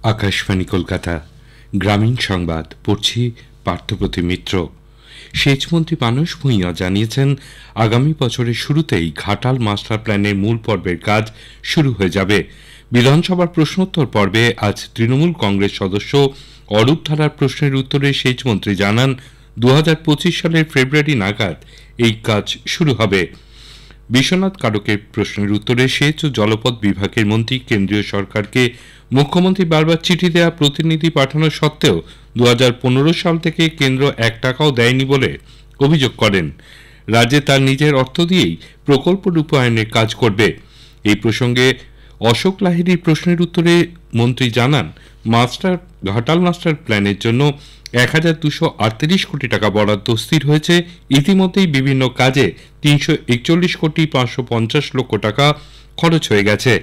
আকাশবাণী কলকাতা গ্রামীণ সংবাদ পড়ছি পার্থপ্রতিম মিত্র। সেচমন্ত্রী মানস ভূঁইয়া জানিয়েছেন, আগামী বছরের শুরুতেই ঘাটাল মাস্টার প্ল্যানের মূল পর্বের কাজ শুরু হয়ে যাবে। বিধানসভার প্রশ্নোত্তর পর্বে আজ তৃণমূল কংগ্রেস সদস্য অরূপ ধারার প্রশ্নের উত্তরে সেচমন্ত্রী জানান, 2025 সালের ফেব্রুয়ারি নাগাদ এই কাজ শুরু হবে। বিশ্বনাথ কারকের প্রশ্নের উত্তরে সেচ ও জলপথ বিভাগের মন্ত্রী কেন্দ্রীয় সরকারকে মুখ্যমন্ত্রী বারবার চিঠি দেওয়া, প্রতিনিধি পাঠানো সত্ত্বেও 2015 সাল থেকে কেন্দ্র 1 টাকাও দেয়নি বলে অভিযোগ করেন। রাজ্যে তার নিজের অর্থ দিয়েই প্রকল্প রূপায়ণের কাজ করবে। এই প্রসঙ্গে অশোক লাহিড়ীর প্রশ্নের উত্তরে মন্ত্রী জানান, ঘাটাল মাস্টার প্ল্যানের জন্য 1238 কোটি টাকা বরাদ্দ স্থির হয়েছে। ইতিমধ্যেই বিভিন্ন কাজে 341 কোটি 550 লক্ষ টাকা খরচ হয়ে গেছে।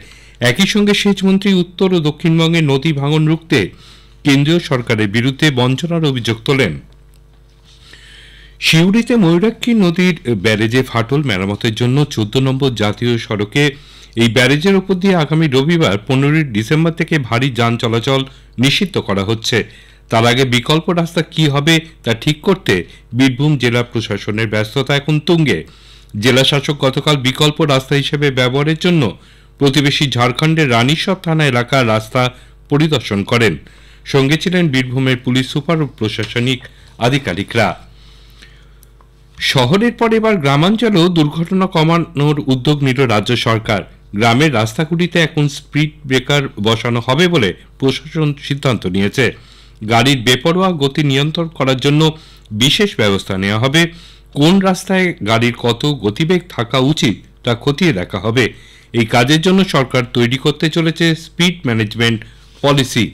একই সঙ্গে সেচমন্ত্রী উত্তর ও দক্ষিণবঙ্গে নদী ভাঙন রুখতে কেন্দ্রীয় সরকারের বিরুদ্ধে বঞ্চনার অভিযোগ তোলেন। সিউড়িতে ময়ূরাক্ষী নদীর ব্যারেজে ফাটল মেরামতের জন্য 14 নম্বর জাতীয় সড়কে এই ব্যারেজের ওপর দিয়ে আগামী রবিবার 15 ডিসেম্বর থেকে ভারী যান চলাচল নিষিদ্ধ করা হচ্ছে। তার আগে বিকল্প রাস্তা কি হবে তা ঠিক করতে বীরভূম জেলা প্রশাসনের ব্যস্ততা এখন তুঙ্গে। জেলা শাসক গতকাল বিকল্প রাস্তা হিসেবে ব্যবহারের জন্য প্রতিবেশী ঝাড়খণ্ডের রানীসব থানা এলাকার রাস্তা পরিদর্শন করেন। সঙ্গে ছিলেন বীরভূমের পুলিশ সুপার ও প্রশাসনিক আধিকারিকরা। শহরের পর এবার গ্রামাঞ্চলেও দুর্ঘটনা কমানোর উদ্যোগ নিল রাজ্য সরকার। গ্রামের রাস্তাগুলিতে এখন স্পিড ব্রেকার বসানো হবে বলে প্রশাসন সিদ্ধান্ত নিয়েছে। গাড়ির বেপরোয়া গতি নিয়ন্ত্রণ করার জন্য বিশেষ ব্যবস্থা নেওয়া হবে। কোন রাস্তায় গাড়ির কত গতিবেগ থাকা উচিত তা খতিয়ে দেখা হবে। এই কাজের জন্য সরকার তৈরি করতে চলেছে স্পিড ম্যানেজমেন্ট পলিসি।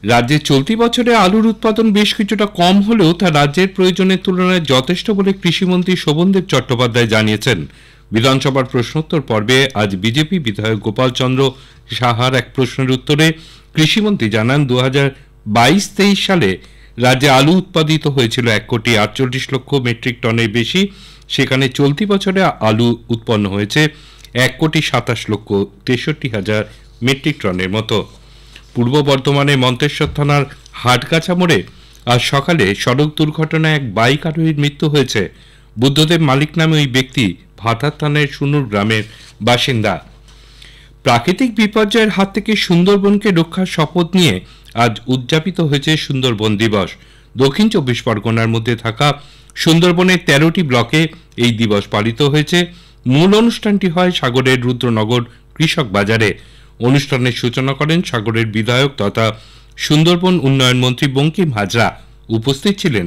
রাজ্যে চলতি বছরে আলুর উৎপাদন বেশ কিছুটা কম হলেও তা রাজ্যের প্রয়োজনের তুলনায় যথেষ্ট বলে কৃষিমন্ত্রী শোভনদেব চট্টোপাধ্যায় জানিয়েছেন। বিধানসভার প্রশ্নোত্তর পর্বে আজ বিজেপি বিধায়ক গোপাল চন্দ্র সাহার এক প্রশ্নের উত্তরে কৃষিমন্ত্রী জানান, 2022-23 সালে রাজ্যে আলু উৎপাদিত হয়েছিল 1,48 লক্ষ মেট্রিক টনের বেশি। সেখানে চলতি বছরে আলু উৎপন্ন হয়েছে 1,27,63,000 মেট্রিক টনের মতো। পূর্ব বর্ধমানের মন্তেশ্বর থানার হাটগাছা মোড়ে আজ সকালে সড়ক দুর্ঘটনায় এক বাইক আরোহীর মৃত্যু হয়েছে। বুদ্ধদেব মালিক নামে ওই ব্যক্তি ভাতার থানার সুনুর গ্রামের বাসিন্দা। প্রাকৃতিক বিপর্যয়ের হাত থেকে সুন্দরবনকে রক্ষার শপথ নিয়ে আজ উদযাপিত হয়েছে সুন্দরবন দিবস। দক্ষিণ 24 পরগনার মধ্যে থাকা সুন্দরবনের 13টি ব্লকে এই দিবস পালিত হয়েছে। মূল অনুষ্ঠানটি হয় সাগরের রুদ্রনগর কৃষক বাজারে। অনুষ্ঠানের সূচনা করেন সাগরের বিধায়ক তথা সুন্দরবন উন্নয়ন মন্ত্রী বঙ্কিম হাজরা। উপস্থিত ছিলেন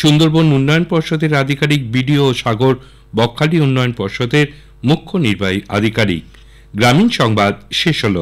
সুন্দরবন উন্নয়ন পর্ষদের আধিকারিক, বিডিও ও সাগর বকখালি উন্নয়ন পর্ষদের মুখ্য নির্বাহী আধিকারিক। গ্রামীণ সংবাদ শেষ হল।